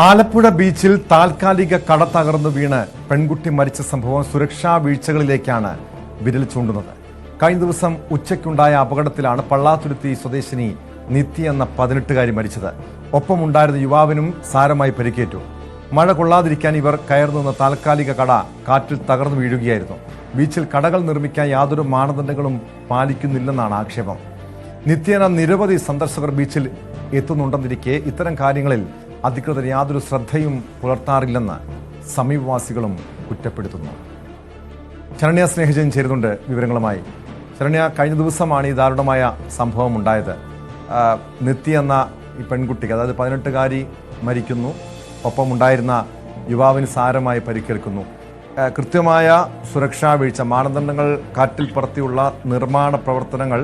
ആലപ്പുഴ ബീച്ചിൽ താൽക്കാലിക കട തകർന്നു വീണ് പെൺകുട്ടി മരിച്ച സംഭവം സുരക്ഷാ വീഴ്ചകളിലേക്കാണ് വിരൽ ചൂണ്ടുന്നത്. കഴിഞ്ഞ ദിവസം ഉച്ചയ്ക്കുണ്ടായ അപകടത്തിലാണ് പള്ളാത്തുരുത്തി സ്വദേശിനി നിത്യ എന്ന 18-കാരി മരിച്ചത്. ഒപ്പമുണ്ടായിരുന്ന യുവാവിനും സാരമായി പരിക്കേറ്റു. മഴ കൊള്ളാതിരിക്കാൻ ഇവർ കയർന്നുവന്ന താൽക്കാലിക കട കാറ്റിൽ തകർന്നു വീഴുകയായിരുന്നു. ബീച്ചിൽ കടകൾ നിർമ്മിക്കാൻ യാതൊരു മാനദണ്ഡങ്ങളും പാലിക്കുന്നില്ലെന്നാണ് ആക്ഷേപം. നിത്യേന നിരവധി സന്ദർശകർ ബീച്ചിൽ എത്തുന്നുണ്ടെന്നിരിക്കെ ഇത്തരം കാര്യങ്ങളിൽ അധികൃതർ യാതൊരു ശ്രദ്ധയും പുലർത്താറില്ലെന്ന് സമീപവാസികളും കുറ്റപ്പെടുത്തുന്നു. ശരണ്യ സ്നേഹജൻ ചേരുന്നുണ്ട് വിവരങ്ങളുമായി. ശരണ്യ, കഴിഞ്ഞ ദിവസമാണ് ഈ ദാരുണമായ സംഭവം ഉണ്ടായത്. നിത്യ എന്ന ഈ പെൺകുട്ടിക്ക്, അതായത് 18-കാരി മരിക്കുന്നു, ഒപ്പമുണ്ടായിരുന്ന യുവാവിന് സാരമായി പരിക്കേൽക്കുന്നു. കൃത്യമായ സുരക്ഷാ വീഴ്ച, മാനദണ്ഡങ്ങൾ കാറ്റിൽ പറത്തിയുള്ള നിർമ്മാണ പ്രവർത്തനങ്ങൾ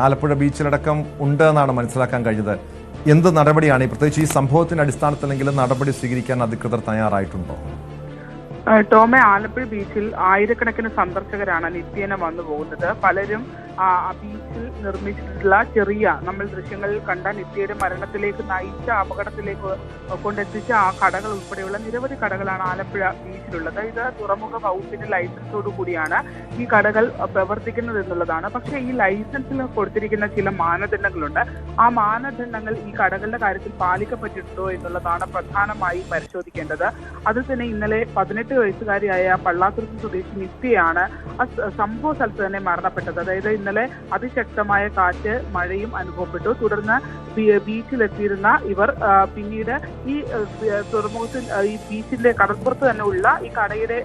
ആലപ്പുഴ ബീച്ചിലടക്കം ഉണ്ട് എന്നാണ് മനസ്സിലാക്കാൻ കഴിഞ്ഞത്. എന്ത് നടപടിയാണ് പ്രത്യേകിച്ച് ഈ സംഭവത്തിന്റെ അടിസ്ഥാനത്തിലെങ്കിലും നടപടി സ്വീകരിക്കാൻ അധികൃതർ തയ്യാറായിട്ടുണ്ടോ? ടോമെ, ആലപ്പുഴ ബീച്ചിൽ ആയിരക്കണക്കിന് സന്ദർശകരാണ് നിത്യേന വന്നു പോകുന്നത്. പലരും ബീച്ചിൽ നിർമ്മിച്ചിട്ടുള്ള ചെറിയ, നമ്മൾ ദൃശ്യങ്ങളിൽ കണ്ട നിത്യയുടെ മരണത്തിലേക്ക് നയിച്ച, അപകടത്തിലേക്ക് കൊണ്ടെത്തിച്ച ആ കടകൾ ഉൾപ്പെടെയുള്ള നിരവധി കടകളാണ് ആലപ്പുഴ ബീച്ചിലുള്ളത്. ഇത് തുറമുഖ വകുപ്പിന്റെ ലൈസൻസോടു കൂടിയാണ് ഈ കടകൾ പ്രവർത്തിക്കുന്നത് എന്നുള്ളതാണ്. പക്ഷേ ഈ ലൈസൻസിൽ കൊടുത്തിരിക്കുന്ന ചില മാനദണ്ഡങ്ങളുണ്ട്. ആ മാനദണ്ഡങ്ങൾ ഈ കടകളുടെ കാര്യത്തിൽ പാലിക്കപ്പെട്ടിട്ടുണ്ടോ എന്നുള്ളതാണ് പ്രധാനമായി പരിശോധിക്കേണ്ടത്. അതിൽ തന്നെ ഇന്നലെ 18 വയസ്സുകാരിയായ പള്ളാത്തുരുത്തി സ്വദേശി നിത്യയാണ് സംഭവ സ്ഥലത്ത് തന്നെ മരണപ്പെട്ടത്. അതായത് ഇന്നലെ അതിശക്തമായ കാറ്റ്, മഴയും അനുഭവപ്പെട്ടു. തുടർന്ന് ബീച്ചിലെത്തിയിരുന്ന ഇവർ പിന്നീട് ഈ തുറമുഖത്തിൽ, ഈ ബീച്ചിന്റെ കടൽപ്പുറത്ത് തന്നെ ഉള്ള ഈ കടയുടെ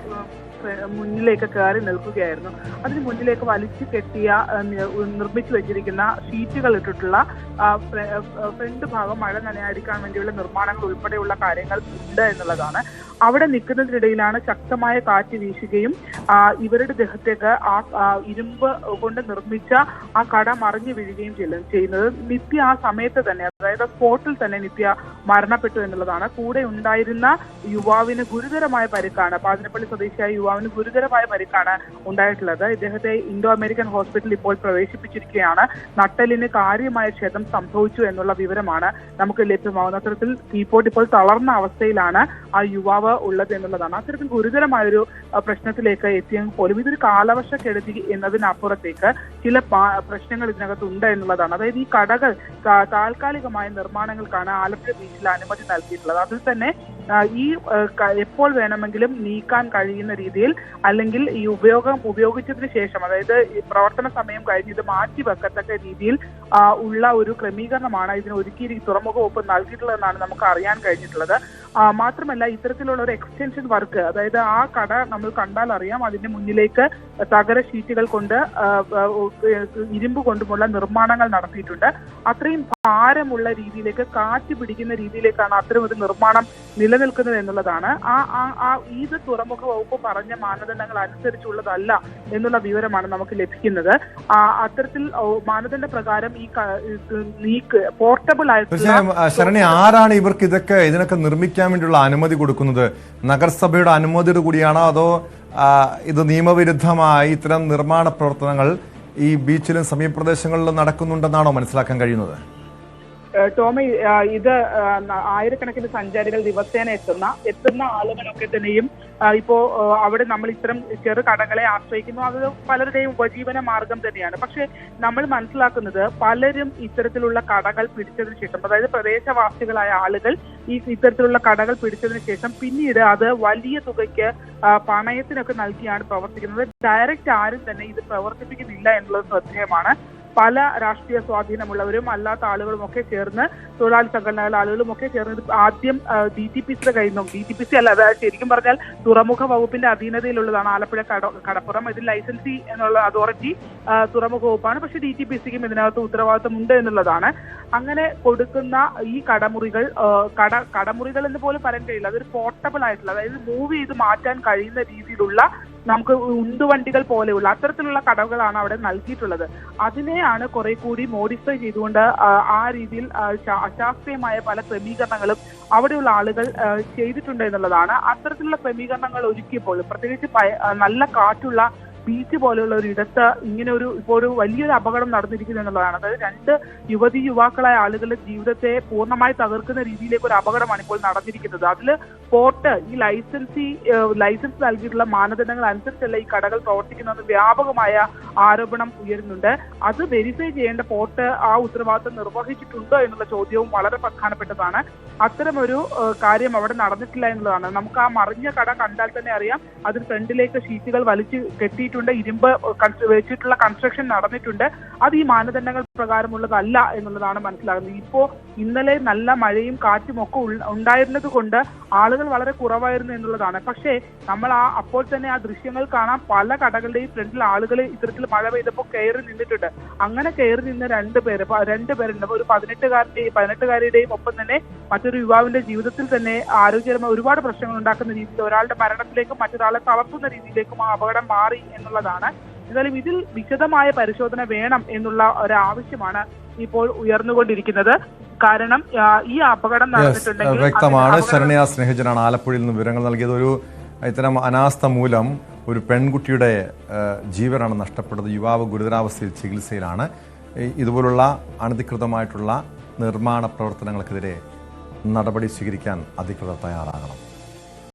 മുന്നിലേക്ക് കയറി നിൽക്കുകയായിരുന്നു. അതിന് മുന്നിലേക്ക് വലിച്ചു കെട്ടിയ, നിർമ്മിച്ചു വെച്ചിരിക്കുന്ന ഷീറ്റുകൾ ഇട്ടിട്ടുള്ള ഫ്രണ്ട് ഭാഗം മഴ നനയാടിക്കാൻ വേണ്ടിയുള്ള നിർമ്മാണങ്ങൾ ഉൾപ്പെടെയുള്ള കാര്യങ്ങൾ ഉണ്ട് എന്നുള്ളതാണ്. അവിടെ നിൽക്കുന്നതിനിടയിലാണ് ശക്തമായ കാറ്റ് വീശുകയും ഇവരുടെ ദേഹത്തേക്ക് ആ ഇരുമ്പ് കൊണ്ട് നിർമ്മിച്ച ആ കട മറിഞ്ഞു വീഴുകയും ചെയ്യുന്നത്. നിത്യ ആ സമയത്ത് തന്നെ, അതായത് സ്പോട്ടിൽ തന്നെ നിത്യ മരണപ്പെട്ടു എന്നുള്ളതാണ്. കൂടെ ഉണ്ടായിരുന്ന യുവാവിന് ഗുരുതരമായ പരിക്കാണ്, പാതിരപ്പള്ളി സ്വദേശിയായ യുവാവിന് ഗുരുതരമായ പരിക്കാണ് ഉണ്ടായിട്ടുള്ളത്. ഇദ്ദേഹത്തെ ഇൻഡോ അമേരിക്കൻ ഹോസ്പിറ്റലിൽ ഇപ്പോൾ പ്രവേശിപ്പിച്ചിരിക്കുകയാണ്. നട്ടെല്ലിന് കാര്യമായ ക്ഷതം സംഭവിച്ചു എന്നുള്ള വിവരമാണ് നമുക്ക് ലഭ്യമാകുന്ന. അത്തരത്തിൽ കീപ്പോട്ട് ഇപ്പോൾ തളർന്ന അവസ്ഥയിലാണ് ആ യുവാവ് ഉള്ളത് എന്നുള്ളതാണ്. അത്തരത്തിൽ ഗുരുതരമായൊരു പ്രശ്നത്തിലേക്ക് എത്തിയെങ്കിൽ പോലും ഇതൊരു കാലവർഷക്കെടുതി എന്നതിനപ്പുറത്തേക്ക് ചില പ്രശ്നങ്ങൾ ഇതിനകത്തുണ്ട് എന്നുള്ളതാണ്. അതായത് ഈ കടകൾ താൽക്കാലികമായ നിർമ്മാണങ്ങൾക്കാണ് ആലപ്പുഴ ബീച്ചിൽ അനുമതി നൽകിയിട്ടുള്ളത്. അതിൽ തന്നെ ഈ എപ്പോൾ വേണമെങ്കിലും നീക്കാൻ കഴിയുന്ന രീതിയിൽ, അല്ലെങ്കിൽ ഈ ഉപയോഗിച്ചതിന് ശേഷം, അതായത് ഈ പ്രവർത്തന സമയം കഴിഞ്ഞ് ഇത് മാറ്റി വെക്കത്തക്ക രീതിയിൽ ഉള്ള ഒരു ക്രമീകരണമാണ് ഇതിന് തുറമുഖ വകുപ്പ് നൽകിയിട്ടുള്ളതെന്നാണ് നമുക്ക് അറിയാൻ കഴിഞ്ഞിട്ടുള്ളത്. മാത്രമല്ല, ഇത്തരത്തിലുള്ള ഒരു എക്സ്റ്റൻഷൻ വർക്ക്, അതായത് ആ കട നമ്മൾ കണ്ടാൽ അറിയാം, അതിന്റെ മുന്നിലേക്ക് തകര ഷീറ്റുകൾ കൊണ്ട്, ഇരുമ്പ് കൊണ്ടുമുള്ള നിർമ്മാണങ്ങൾ നടത്തിയിട്ടുണ്ട്. അത്രയും ഭാരമുള്ള രീതിയിലേക്ക്, കാറ്റ് പിടിക്കുന്ന രീതിയിലേക്കാണ് അത്തരം ഒരു നിർമ്മാണം നിലനിൽക്കുന്നത് എന്നുള്ളതാണ്. ഇത് തുറമുഖ വകുപ്പ് പറഞ്ഞ മാനദണ്ഡങ്ങൾ അനുസരിച്ചുള്ളതല്ല എന്നുള്ള വിവരമാണ് നമുക്ക് ലഭിക്കുന്നത്. അത്തരത്തിൽ മാനദണ്ഡ പ്രകാരം ഈ പോർട്ടബിൾ ആയിട്ടുള്ള, ശരണ്യ, ആരാണ് ഇവർക്ക് ഇതിനൊക്കെ നിർമ്മിക്കാൻ വേണ്ടിയുള്ള അനുമതി കൊടുക്കുന്നത്? നഗരസഭയുടെ അനുമതിയോട് കൂടിയാണോ, അതോ ഇത് നിയമവിരുദ്ധമായി ഇത്തരം നിർമ്മാണ പ്രവർത്തനങ്ങൾ ഈ ബീച്ചിലും സമീപ പ്രദേശങ്ങളിലും നടക്കുന്നുണ്ടെന്നാണോ മനസ്സിലാക്കാൻ കഴിയുന്നത്? ടോമി, ഇത് ആയിരക്കണക്കിന് സഞ്ചാരികൾ ദിവസേന എത്തുന്ന ആളുകളൊക്കെ തന്നെയും ഇപ്പോ അവിടെ നമ്മൾ ഇത്തരം ചെറു കടകളെ ആശ്രയിക്കുന്നു. അത് പലരുടെയും ഉപജീവന മാർഗം തന്നെയാണ്. പക്ഷെ നമ്മൾ മനസ്സിലാക്കുന്നത്, പലരും ഇത്തരത്തിലുള്ള കടകൾ പിടിച്ചതിന് ശേഷം, അതായത് പ്രദേശവാസികളായ ആളുകൾ ഇത്തരത്തിലുള്ള കടകൾ പിടിച്ചതിന് ശേഷം പിന്നീട് അത് വലിയ തുകയ്ക്ക് പണയത്തിനൊക്കെ നൽകിയാണ് പ്രവർത്തിക്കുന്നത്. ഡയറക്റ്റ് ആരും തന്നെ ഇത് പ്രവർത്തിപ്പിക്കുന്നില്ല എന്നുള്ളത് ശ്രദ്ധേയമാണ്. പല രാഷ്ട്രീയ സ്വാധീനമുള്ളവരും അല്ലാത്ത ആളുകളും ഒക്കെ ചേർന്ന്, തൊഴിലാളി സംഘടനകളുടെ ആളുകളും ഒക്കെ ചേർന്ന് ആദ്യം DTPCയുടെ കയ്യിൽ നിന്നും, DTPC അല്ല, അതായത് ശരിക്കും പറഞ്ഞാൽ തുറമുഖ വകുപ്പിന്റെ അധീനതയിലുള്ളതാണ് ആലപ്പുഴ കടപ്പുറം. ഇതിൽ ലൈസൻസി എന്നുള്ള അതോറിറ്റി തുറമുഖ വകുപ്പാണ്. പക്ഷെ DTPCക്കും ഇതിനകത്ത് ഉത്തരവാദിത്വം ഉണ്ട് എന്നുള്ളതാണ്. അങ്ങനെ കൊടുക്കുന്ന ഈ കടമുറികൾ എന്ന് പോലും പറയാൻ കഴിയില്ല. അതൊരു പോർട്ടബിൾ ആയിട്ടുള്ള, അതായത് മൂവ് ചെയ്ത് മാറ്റാൻ കഴിയുന്ന രീതിയിലുള്ള, നമുക്ക് ഉന്തുവണ്ടികൾ പോലെയുള്ള അത്തരത്തിലുള്ള കടകളാണ് അവിടെ നൽകിയിട്ടുള്ളത്. അതിനെയാണ് കുറെ കൂടി മോഡിഫൈ ചെയ്തുകൊണ്ട് ആ രീതിയിൽ അശാസ്ത്രീയമായ പല ക്രമീകരണങ്ങളും അവിടെയുള്ള ആളുകൾ ചെയ്തിട്ടുണ്ട് എന്നുള്ളതാണ്. അത്തരത്തിലുള്ള ക്രമീകരണങ്ങൾ ഒരുക്കിയപ്പോൾ, പ്രത്യേകിച്ച് നല്ല കാറ്റുള്ള ബീച്ച് പോലെയുള്ള ഒരു ഇടത്ത് ഇങ്ങനെ ഇപ്പോൾ ഒരു വലിയൊരു അപകടം നടന്നിരിക്കുന്നു എന്നുള്ളതാണ്. അതായത് 2 യുവാക്കളായ ആളുകളുടെ ജീവിതത്തെ പൂർണ്ണമായി തകർക്കുന്ന രീതിയിലേക്ക് ഒരു അപകടമാണ് ഇപ്പോൾ നടന്നിരിക്കുന്നത്. അതിൽ പോർട്ട് ഈ ലൈസൻസ് നൽകിയിട്ടുള്ള മാനദണ്ഡങ്ങൾ അനുസരിച്ചല്ല ഈ കടകൾ പ്രവർത്തിക്കുന്നതെന്ന് വ്യാപകമായ ആരോപണം ഉയരുന്നുണ്ട്. അത് വെരിഫൈ ചെയ്യേണ്ട പോർട്ട് ആ ഉത്തരവാദിത്തം നിർവഹിച്ചിട്ടുണ്ടോ എന്നുള്ള ചോദ്യവും വളരെ പ്രധാനപ്പെട്ടതാണ്. അത്തരമൊരു കാര്യം അവിടെ നടന്നിട്ടില്ല എന്നുള്ളതാണ്. നമുക്ക് ആ മറിഞ്ഞ കട കണ്ടാൽ തന്നെ അറിയാം, അതിന് ഫ്രണ്ടിലേക്ക് ഷീറ്റുകൾ വലിച്ചു കെട്ടിയിട്ടുണ്ട്, ഇരുമ്പ് വെച്ചിട്ടുള്ള കൺസ്ട്രക്ഷൻ നടന്നിട്ടുണ്ട്. അത് ഈ മാനദണ്ഡങ്ങൾ പ്രകാരമുള്ളതല്ല എന്നുള്ളതാണ് മനസ്സിലാകുന്നത്. ഇന്നലെ നല്ല മഴയും കാറ്റും ഒക്കെ ഉണ്ടായിരുന്നത് കൊണ്ട് ആളുകൾ വളരെ കുറവായിരുന്നു എന്നുള്ളതാണ്. പക്ഷേ നമ്മൾ അപ്പോൾ തന്നെ ആ ദൃശ്യങ്ങൾ കാണാം, പല കടകളുടെയും ഫ്രണ്ടിൽ ആളുകൾ ഇത്തരത്തിൽ മഴ പെയ്തപ്പോൾ കയറി നിന്നിട്ടുണ്ട്. അങ്ങനെ കയറി നിന്ന് രണ്ടുപേരുണ്ട്, ഒരു 18കാരിയുടെയും ഒപ്പം തന്നെ മറ്റൊരു യുവാവിന്റെ ജീവിതത്തിൽ തന്നെ ആരോഗ്യപരമായ ഒരുപാട് പ്രശ്നങ്ങൾ ഉണ്ടാക്കുന്ന രീതിയിൽ ഒരാളുടെ മരണത്തിലേക്കും മറ്റൊരാളെ തളർത്തുന്ന രീതിയിലേക്കും ആ അപകടം മാറി എന്നുള്ളതാണ്. എന്നാലും ഇതിൽ വിശദമായ പരിശോധന വേണം എന്നുള്ള ഒരാവശ്യമാണ് ഇപ്പോൾ ഉയർന്നുകൊണ്ടിരിക്കുന്നത്. കാരണം ഈ അപകടം നടന്നിട്ടുണ്ടെങ്കിൽ വ്യക്തമാണ്. ശരണ്യ സ്നേഹജനാണ് ആലപ്പുഴയിൽ നിന്ന് വിവരങ്ങൾ നൽകിയത്. ഇത്തരം അനാസ്ഥ മൂലം ഒരു പെൺകുട്ടിയുടെ ജീവനാണ് നഷ്ടപ്പെട്ടത്. യുവാവ് ഗുരുതരാവസ്ഥയിൽ ചികിത്സയിലാണ്. ഇതുപോലുള്ള അനധികൃതമായിട്ടുള്ള നിർമ്മാണ പ്രവർത്തനങ്ങൾക്കെതിരെ നടപടി സ്വീകരിക്കാൻ അധികൃതർ തയ്യാറാകണം.